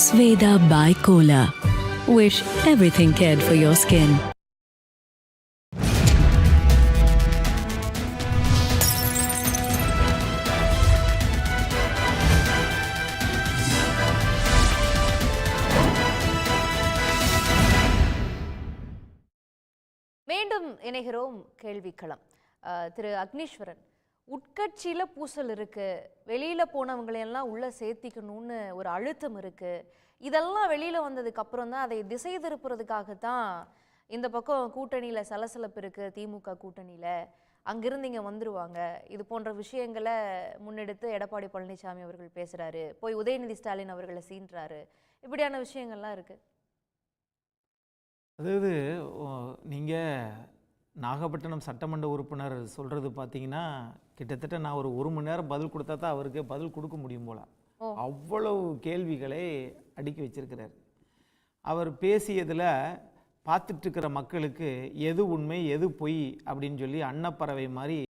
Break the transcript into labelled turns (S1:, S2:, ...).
S1: Sveda by Kohler. Wish everything cared for your skin.
S2: மீண்டும் இணைகிறோம் கேள்விக்களம். திரு அக்னீஸ்வரன், உட்கட்சியில பூசல் இருக்கு, வெளியில போனவங்களையெல்லாம் உள்ள சேர்த்திக்கணும்னு ஒரு அழுத்தம் இருக்கு. இதெல்லாம் வெளியில வந்ததுக்கு அப்புறம் தான் அதை திசை திருப்புறதுக்காகத்தான் இந்த பக்கம் கூட்டணியில சலசலப்பு இருக்கு, திமுக கூட்டணியில அங்கிருந்து இங்க வந்துருவாங்க. இது போன்ற விஷயங்களை முன்னெடுத்து எடப்பாடி பழனிசாமி அவர்கள் பேசுறாரு, போய் உதயநிதி ஸ்டாலின் அவர்களை சீன்றாரு, இப்படியான விஷயங்கள்லாம் இருக்கு.
S3: அதாவது நீங்கள் நாகப்பட்டினம் சட்டமன்ற உறுப்பினர் சொல்கிறது பார்த்தீங்கன்னா கிட்டத்தட்ட நான் ஒரு மணி நேரம் பதில் கொடுத்தா தான் அவருக்கு பதில் கொடுக்க முடியும் போல். அவ்வளவு கேள்விகளை அடுக்கி வச்சிருக்கிறார். அவர் பேசியதில் பார்த்துட்ருக்கிற மக்களுக்கு எது உண்மை எது பொய் அப்படின்னு சொல்லி அன்னப்பறவை மாதிரி